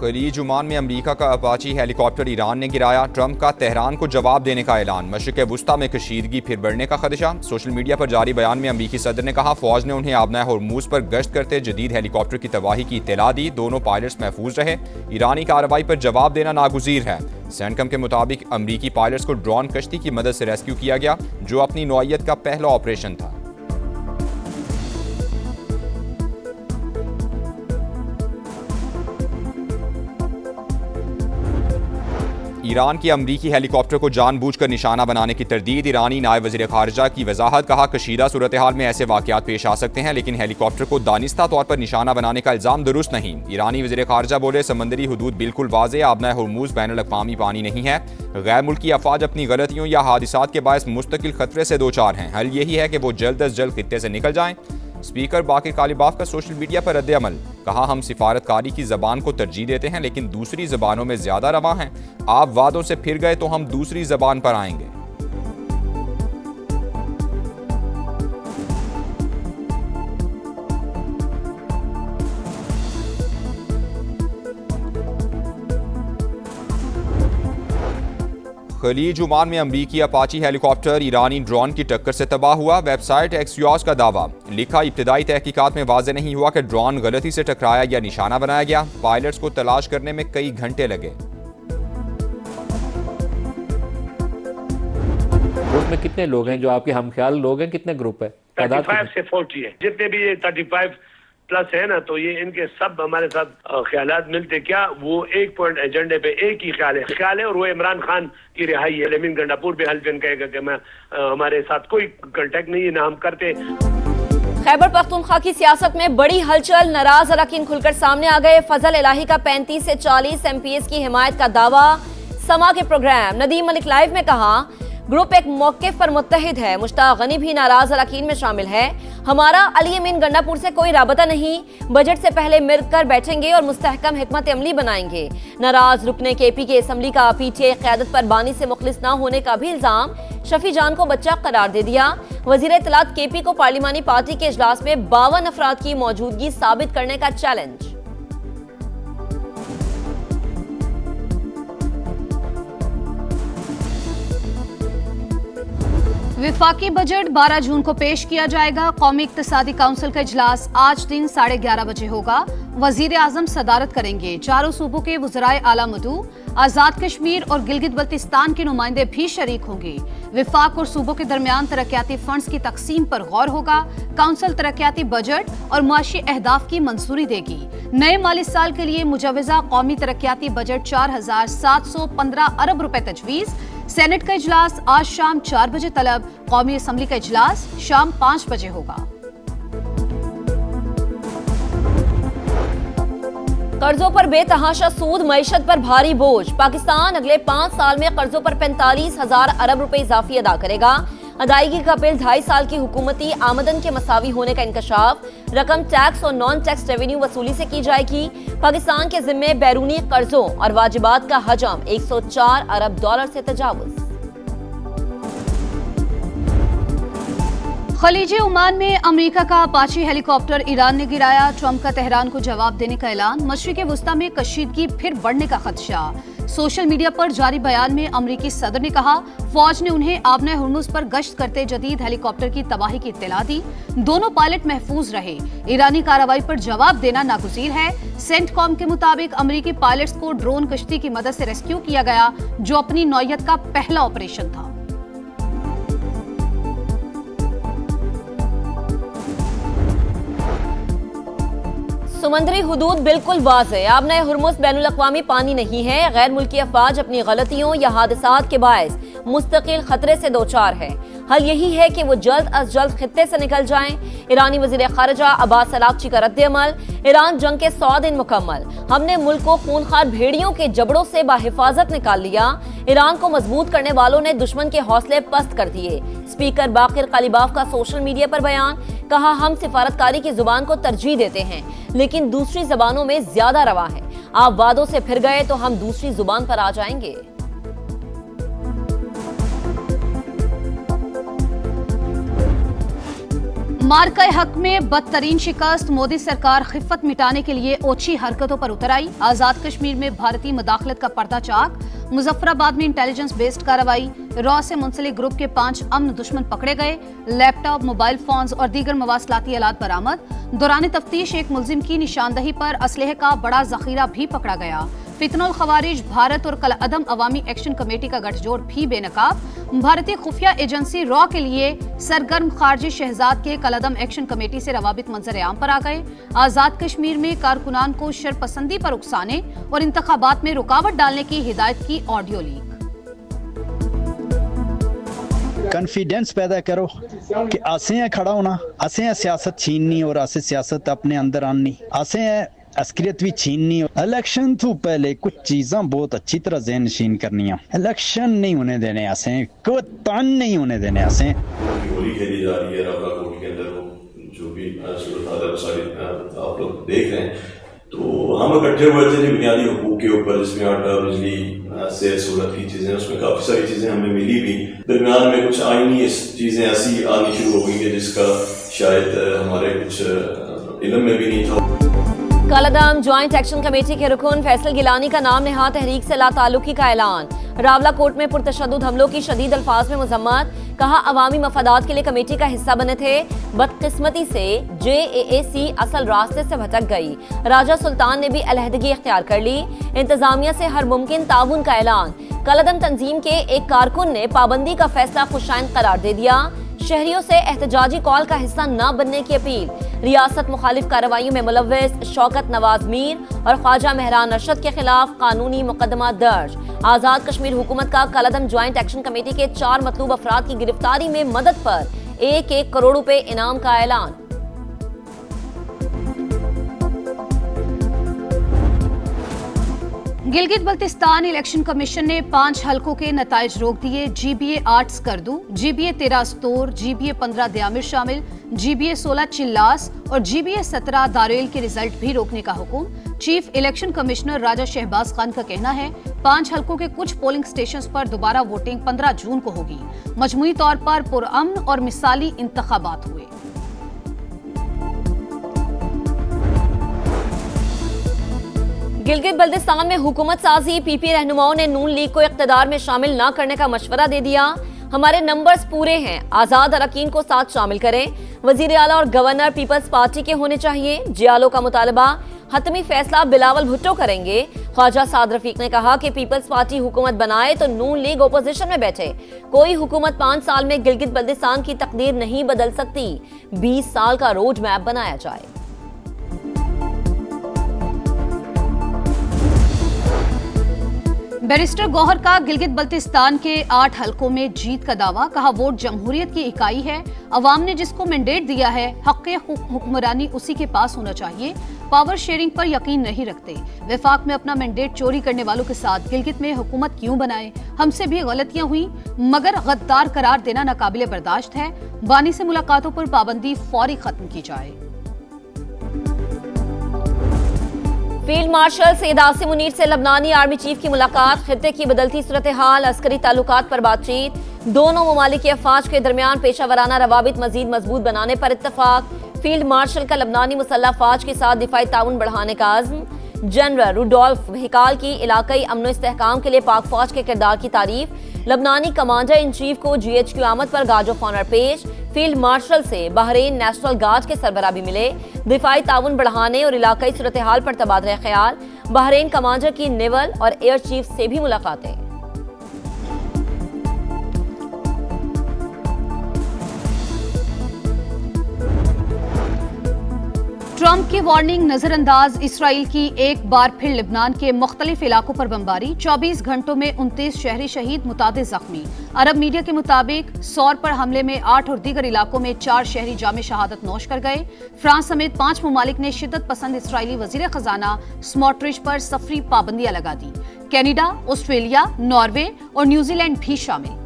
खलीज Oman में अमरीका का Apache helicopter Iran ने गिराया। ट्रंप का तेहरान को जवाब देने का ऐलान। मशरिक वुस्ता में कशीदगी फिर बढ़ने का खदशा। सोशल मीडिया पर जारी बयान में अमरीकी सदर ने कहा, फौज ने उन्हें आबना हॉर्मूज पर गश्त करते जदीद हेलीकॉप्टर की तबाही की इत्तला दी। दोनों पायलट्स महफूज रहे। ईरानी कार्रवाई पर जवाब देना नागुज़ीर है। सेंटकम के मुताबिक अमरीकी पायलट्स को ड्रोन कश्ती की मदद से रेस्क्यू किया गया, जो अपनी नौइयत का पहला ऑपरेशन था। ईरान की अमरीकी हेलीकॉप्टर को जानबूझकर निशाना बनाने की तरदीद। ईरानी नायब वज़ीर ख़ारिजा की वजाहत। कहा, कशीदा सूरत हाल में ऐसे वाक़यात पेश आ सकते हैं, लेकिन हेलीकॉप्टर को दानिस्ता तौर पर निशाना बनाने का इल्ज़ाम दुरुस्त नहीं। ईरानी वज़ीर ख़ारिजा बोले, समंदरी हदूद बिल्कुल वाज़े, आबना हॉर्मूज़ बैनुल अक़वामी पानी नहीं है। गैर मुल्की अफ़वाज अपनी गलतियों या हादिसात के बायस मुस्तकिल खतरे से दो चार हैं। हल यही है कि वो जल्द अज जल्द खित्ते से निकल जाएं। स्पीकर बाकिर कालिबाफ का सोशल मीडिया पर रद्द-ए-अमल। कहा, हम सिफारतकारी की ज़बान को तरजीह देते हैं, लेकिन दूसरी ज़बानों में ज़्यादा रवां हैं। आप वादों से फिर गए तो हम दूसरी ज़बान पर आएंगे। खलीज ओमान में अमरीकी अपाची हेलीकॉप्टर ईरानी ड्रोन की टक्कर से तबाह हुआ। वेबसाइट एक्सियोस का दावा। लिखा, इब्तिदाई तहकीकात में वाज़ेह नहीं हुआ कि ड्रोन गलती से टकराया या निशाना बनाया गया। पायलट्स को तलाश करने में कई घंटे लगे। ग्रुप में कितने लोग हैं जो आपके हमख्याल लोग हैं? कितने ग्रुप है? 35 से 40 है। जितने भी ये 35 प्लस है ना, तो ये इनके सब हमारे साथ ख्यालात मिलते। क्या वो एक पॉइंट एजेंडे पे एक ही ख्याल है और वो इमरान खान की रिहाई है। लेकिन गंडापुर भी हल्फ कहेगा कि मैं हमारे साथ कोई कांटेक्ट नहीं है, ना हम करते। खैबर पख्तूनख्वा की सियासत में बड़ी हलचल। नाराज अरकान खुलकर सामने आ गए। फजल इलाही का 35 से 40 MPs की हिमायत का दावा। समा के प्रोग्राम नदीम मलिक लाइव में कहा, ग्रुप एक मौक़िफ़ पर मुत्तहिद है। मुश्ताक गनी भी नाराज अरकान में शामिल है। हमारा अली अमीन गंडापुर से कोई राबता नहीं। बजट से पहले मिलकर बैठेंगे और मुस्तहकम हिकमत अमली बनाएंगे। नाराज रुकने KP की असम्बली का PTA क़यादत पर बानी से मुखलिस न होने का भी इल्जाम। शफी जान को बच्चा करार दे दिया। वज़ीर इत्तलात KP को पार्लिमानी पार्टी के इजलास में 52 अफराद की मौजूदगी साबित करने का चैलेंज। विफाकी बजट 12 जून को पेश किया जाएगा। कौमी इक्तिसादी काउंसिल का इजलास आज दिन 11:30 बजे होगा। वजीर आजम सदारत करेंगे। चारों सूबों के वज़राए आला मदू, आज़ाद कश्मीर और गिलगित बल्तिस्तान के नुमाइंदे भी शरीक होंगे। विफाक और सूबों के दरमियान तरक्याती फंड्स की तकसीम पर गौर होगा। काउंसिल तरक्याती बजट और मुआशी अहदाफ की मंजूरी देगी। नए माली साल के लिए मुजवजा कौमी तरक्याती बजट 4715 अरब रुपए तजवीज़। सेनेट का इजलास आज शाम 4 बजे तलब। कौमी असम्बली का इजलास शाम 5 बजे होगा। कर्जों पर बेतहाशा सूद, मईशत पर भारी बोझ। पाकिस्तान अगले 5 साल में कर्जों पर 45,000 अरब रुपए इजाफी अदा करेगा। अदायगी का बिल 2.5 साल की हुकूमती आमदन के मसावी होने का इंकशाफ। रकम टैक्स और नॉन टैक्स रेवेन्यू वसूली से की जाएगी। पाकिस्तान के जिम्मे बैरूनी कर्जों और वाजिबात का हजम 104 अरब डॉलर से तजावुज। खलीज ओमान में अमेरिका का अपाची हेलीकॉप्टर ईरान ने गिराया। ट्रंप का तेहरान को जवाब देने का ऐलान। मशरिक वुस्ता में कशीदगी फिर बढ़ने का खदशा। सोशल मीडिया पर जारी बयान में अमरीकी सदर ने कहा, फौज ने उन्हें आबना हॉर्मूज पर गश्त करते जदीद हेलीकॉप्टर की तबाही की इत्तला दी। दोनों पायलट महफूज रहे। ईरानी कार्रवाई पर जवाब देना नागुज़ीर है। सेंटकॉम के मुताबिक अमरीकी पायलट्स को ड्रोन कश्ती की मदद से रेस्क्यू किया गया, जो अपनी नौइयत का पहला ऑपरेशन था। समंदरी हुदूद बिल्कुल वाज़ेह, आबना हॉर्मूज बैनुल अक़वामी पानी नहीं है। गैर मुल्की अफवाज अपनी गलतियों या हादसात के बायस मुस्तकिल खतरे से दो चार है। हल यही है कि वो जल्द अज जल्द खित्ते से निकल जाएं। ईरानी वज़ीर ख़ारिजा अब्बास अराग़ची का रद्द-ए-अमल। ईरान जंग के 100 दिन मुकम्मल। हमने मुल्क को खूनखार भेड़ियों के जबड़ों से बाहिफाजत निकाल लिया। ईरान को मजबूत करने वालों ने दुश्मन के हौसले पस्त कर दिए। स्पीकर बाकिर कालिबाफ का सोशल मीडिया पर बयान। कहा, हम सिफारतकारी की जुबान को तरजीह देते हैं, लेकिन दूसरी जबानों में ज्यादा रवा है। आप वादों से फिर गए तो हम दूसरी जुबान पर आ जाएंगे। मार्का हक में बदतरीन शिकस्त, मोदी सरकार खिफत मिटाने के लिए ओछी हरकतों पर उतर आई। आजाद कश्मीर में भारतीय मुदाखलत का पर्दाचाक, मुजफ्फराबाद में इंटेलिजेंस बेस्ड कार्रवाई, रॉ से मुंसलिक ग्रुप के 5 अमन दुश्मन पकड़े गए, लैपटॉप, मोबाइल फोन्स और दीगर मवासलाती आलात बरामद। दौरान तफ्तीश एक मुलजिम की निशानदही पर असलहे का बड़ा जखीरा भी पकड़ा गया। फितनुल खवारिज भारत और कलअदम अवामी एक्शन कमेटी का गठजोड़ भी बेनकाब। भारतीय खुफिया एजेंसी रॉ के लिए सरगर्म खारजी शहजाद के कलअदम एक्शन कमेटी से रवाबित मंजर आम पर आ गए। आजाद कश्मीर में कारकुनान को शरपसंदी पर उकसाने और इंतखाबात में रुकावट डालने की हिदायत की ऑडियो लीक। कॉन्फिडेंस पैदा करो कि असें खड़ा होना, असें सियासत छीननी और असें सियासत अपने अंदर आनी, असें अस्करियत भी छीननी। इलेक्शन तो पहले कुछ चीज़ां बहुत अच्छी तरह ज़हन नशीन करनियां। इलेक्शन नहीं होने देने, असें कोई तान नहीं होने देने। असें होली खेली जा रही है रावला कोट के अंदर, जो भी सूरत सारी आप लोग देख रहे हैं, तो हम इकट्ठे हुए थे जो बुनियादी हुकूक के ऊपर, जिसमें आटा, बिजली से सूरत की चीज़ें, उसमें काफ़ी सारी चीज़ें हमें मिली भी। दरमियान में कुछ आईनी चीज़ें ऐसी आनी शुरू हो गई कि जिसका शायद हमारे कुछ इल्म में भी नहीं था। कलअदम ज्वाइंट एक्शन कमेटी के रुकन फैसल गिलानी का नाम नहाद तहरीक से लाताल्लुकी का ऐलान। रावला कोट में पुरतशद्दुद हमलों की शदीद अल्फाज में मजम्मत, कहा अवामी मफादात के लिए कमेटी का हिस्सा बने थे, बदकिस्मती से JAAC असल रास्ते से भटक गई। राजा सुल्तान ने भी अलहदगी इख्तियार कर ली। इंतजामिया से हर मुमकिन ताउन का ऐलान। कलअदम तंजीम के एक कारकुन ने पाबंदी का फैसला खुशाइन करार दे दिया। शहरियों से एहतजाजी कॉल का हिस्सा न बनने की अपील। रियासत मुखालिफ कार्रवाइयों में मुलव्वस शौकत नवाज मीर और ख्वाजा मेहरान अरशद के खिलाफ कानूनी मुकदमा दर्ज। आजाद कश्मीर हुकूमत का कलअदम ज्वाइंट एक्शन कमेटी के 4 मतलूब अफराद की गिरफ्तारी में मदद पर 1-1 करोड़ रुपए इनाम का ऐलान। गिलगित बल्तिस्तान इलेक्शन कमीशन ने 5 हलकों के नताइज रोक दिए। GBA 8 Skardu, GBA 13 Astore, GBA 15 Diamer शामिल, GBA 16 चिल्लास और GBA 17 दारेल के रिजल्ट भी रोकने का हुक्म। चीफ इलेक्शन कमिश्नर राजा शहबाज खान का कहना है 5 हलकों के कुछ पोलिंग स्टेशंस पर दोबारा वोटिंग 15 जून को होगी। मजमूई तौर पर पुरअमन और मिसाली इंतखाबात हुए। गिलगित बल्तिस्तान में हुकूमत साजी, PP रहनुमाओं ने नून लीग को इख्तिदार में शामिल न करने का मशवरा दे दिया। हमारे नंबर्स पूरे हैं, आजाद अरकान को साथ शामिल करें। वजीर आला और गवर्नर पीपल्स पार्टी के होने चाहिए। जियालो का मुतालबा, हतमी फैसला बिलावल भुट्टो करेंगे। ख्वाजा साद रफीक ने कहा कि पीपल्स पार्टी हुकूमत बनाए तो नून लीग ओपोजिशन में बैठे। कोई हुकूमत 5 साल में गिलगित बल्तिस्तान की तकदीर नहीं बदल सकती। 20 साल का रोड मैप बनाया जाए। बैरिस्टर गौहर का गिलगित बल्तिस्तान के 8 हलकों में जीत का दावा, कहा वोट जमहूरियत की इकाई है। अवाम ने जिसको मैंडेट दिया है, हक़ हुक्मरानी उसी के पास होना चाहिए। पावर शेयरिंग पर यकीन नहीं रखते। वफाक में अपना मैंडेट चोरी करने वालों के साथ गिलगित में हुकूमत क्यों बनाए? हमसे भी गलतियां हुई, मगर गद्दार करार देना नाकाबिले बर्दाश्त है। बानी से मुलाकातों पर पाबंदी फौरी खत्म की जाए। फील्ड मार्शल सैयद आसिम मुनीर से लबनानी आर्मी चीफ की मुलाकात। खित्ते की बदलती सूरत हाल, अस्करी ताल्लुकात पर बातचीत। दोनों ममालिक की अफवाज के दरमियान पेशावराना रवाबित मजीद मजबूत बनाने पर इत्तफाक। फील्ड मार्शल का लबनानी मुसल्लह अफवाज के साथ दिफाई ताउन बढ़ाने का अज़्म। जनरल रुडोल्फ हिकाल की इलाकाई अमन इस्तेहकाम के लिए पाक फौज के किरदार की तारीफ। लबनानी कमांडर इन चीफ को GHQ आमद पर गार्ड ऑफ ऑनर पेश। फील्ड मार्शल से बहरीन नेशनल गार्ड के सरबराह भी मिले। दिफाई ताउन बढ़ाने और इलाकाई सूरत हाल पर तबादला ख्याल। बहरीन कमांडर की नेवल और एयर चीफ से भी मुलाकातें। ट्रंप की वार्निंग नजरअंदाज, इसराइल की एक बार फिर लेबनान के मुख्तलिफ इलाकों पर बमबारी। 24 घंटों में 29 शहरी शहीद, मुतादिद जख्मी। अरब मीडिया के मुताबिक सौर पर हमले में 8 और दीगर इलाकों में 4 शहरी जामे शहादत नोश कर गए। फ्रांस समेत 5 ममालिक ने शिद्दत पसंद इसराइली वजीर खजाना स्मोट्रिच पर सफरी पाबंदियां लगा दी। कैनेडा, ऑस्ट्रेलिया, नॉर्वे और न्यूजीलैंड भी शामिल।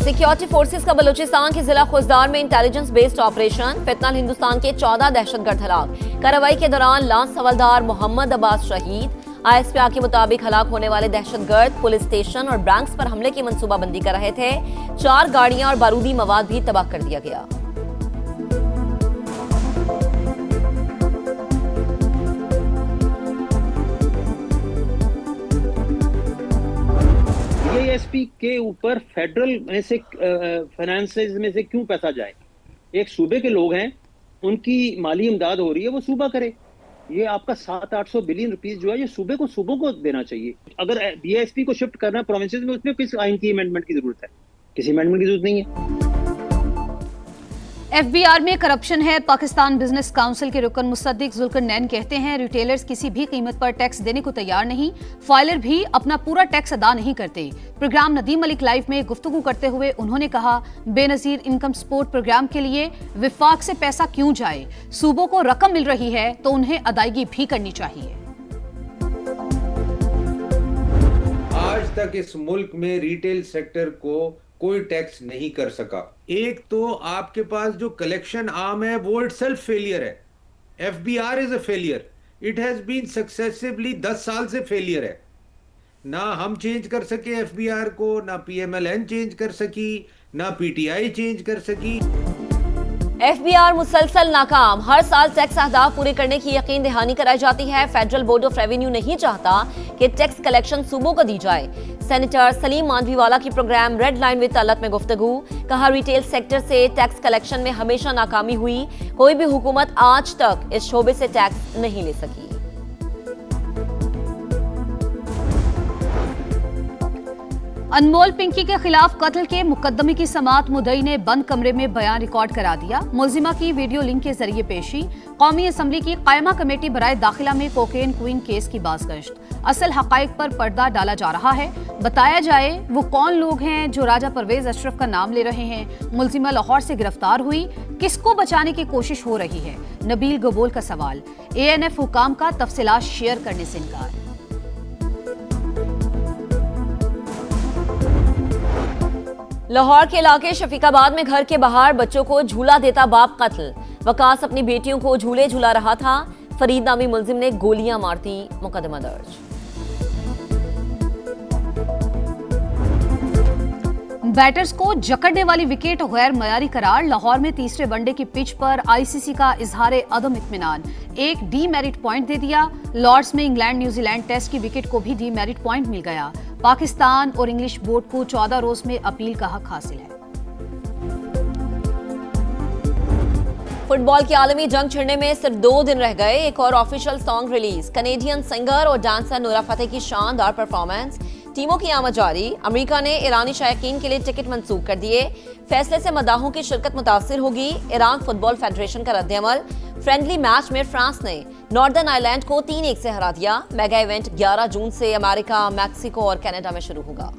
सिक्योरिटी फोर्सेस का बलूचिस्तान के जिला खुजदार में इंटेलिजेंस बेस्ड ऑपरेशन। फितनल हिंदुस्तान के 14 दहशतगर्द हलाक। कार्रवाई के दौरान लांस हवलदार मोहम्मद अब्बास शहीद। ISPR के मुताबिक हलाक होने वाले दहशतगर्द पुलिस स्टेशन और बैंक्स पर हमले की मंसूबाबंदी कर रहे थे। 4 गाड़ियां और बारूदी मवाद भी तबाह कर दिया गया। DISP के ऊपर फेडरल में से फाइनेंसेस में से क्यों पैसा जाए? एक सूबे के लोग हैं, उनकी माली इमदाद हो रही है, वो सूबा करे। ये आपका 700-800 बिलियन रुपीस जो है ये सूबों को देना चाहिए। अगर DISP को शिफ्ट करना है प्रोविंसेस में, उसमें किस आइन की अमेंडमेंट की जरूरत है? किसी अमेंडमेंट की जरूरत नहीं है। FBR में करप्शन है। पाकिस्तान बिजनेस काउंसिल के रुकन मुसद्दिक जुल्करनैन कहते हैं रिटेलर्स किसी भी कीमत पर टैक्स देने को तैयार नहीं, फाइलर भी अपना पूरा टैक्स अदा नहीं करते। प्रोग्राम नदीम मलिक लाइव में गुफ्तगू करते हुए उन्होंने कहा, बेनजीर इनकम सपोर्ट प्रोग्राम के लिए विफाक से पैसा क्यों जाए? सूबों को रकम मिल रही है तो उन्हें अदायगी भी करनी चाहिए। आज तक इस मुल्क में रिटेल सेक्टर को कोई टैक्स नहीं कर सका। एक तो आपके पास जो कलेक्शन आर्म है वो इटसेल्फ फेलियर है। FBR is a failure. It has been successively 10 साल से फेलियर है। ना हम चेंज कर सके FBR को, ना PMLN चेंज कर सकी, ना PTI चेंज कर सकी। FBR मुसलसल नाकाम। हर साल टैक्स अहदाफ पूरे करने की यकीन दहानी कराई जाती है। फेडरल बोर्ड ऑफ रेवेन्यू नहीं चाहता कि टैक्स कलेक्शन सूबों को दी जाए। सेनेटर सलीम मांडवीवाला की program red line with Talat में गुफ्तगू। कहा, रिटेल सेक्टर से टैक्स कलेक्शन में हमेशा नाकामी हुई। कोई भी हुकूमत आज तक इस शोबे से टैक्स नहीं ले सकी। अनमोल पिंकी के खिलाफ कत्ल के मुकदमे की समाअत मुद्दई ने बंद कमरे में बयान रिकॉर्ड करा दिया। मुलजिमा की वीडियो लिंक के जरिए पेशी। कौमी असम्बली की कायमा कमेटी बराए दाखिला में कोकेन क्वीन केस की बाज़गश्त। असल हकाइक पर पर्दा डाला जा रहा है। बताया जाए वो कौन लोग हैं जो राजा परवेज अशरफ का नाम ले रहे हैं। मुलजिमा लाहौर से गिरफ्तार हुई, किसको बचाने की कोशिश हो रही है? नबील गबोल का सवाल। ANF हुकाम का तफसीलात शेयर करने से इनकार। लाहौर के इलाके शफीकाबाद में घर के बाहर बच्चों को झूला देता बाप कत्ल। वकास अपनी बेटियों को झूले झूला रहा था। फरीद नामी मुलजिम ने गोलियां मार दी। मुकदमा दर्ज। बैटर्स को जकड़ने वाली विकेट गैर मयारी करार। लाहौर में तीसरे वनडे की पिच पर ICC का इजहार अदम इत्मीनान। एक डीमेरिट पॉइंट दे दिया। लॉर्ड्स में इंग्लैंड न्यूजीलैंड टेस्ट की विकेट को भी डीमेरिट पॉइंट मिल गया। पाकिस्तान और इंग्लिश बोर्ड को 14 रोज में अपील का हक हासिल है। फुटबॉल की आलमी जंग छिड़ने में सिर्फ 2 दिन रह गए। एक और official song release. Canadian singer और डांसर नूरा फतेह की शानदार परफॉर्मेंस। टीमों की आमद जारी। अमेरिका ने ईरानी शायकीन के लिए टिकट मंसूख कर दिए। फैसले से मदाहों की शिरकत मुतासिर होगी। ईरान फुटबॉल फेडरेशन का रद्द-ए-अमल। फ्रेंडली मैच में फ्रांस ने नॉर्दर्न आयरलैंड को 3-1 से हरा दिया। मेगा इवेंट 11 जून से अमेरिका, मैक्सिको और कनाडा में शुरू होगा।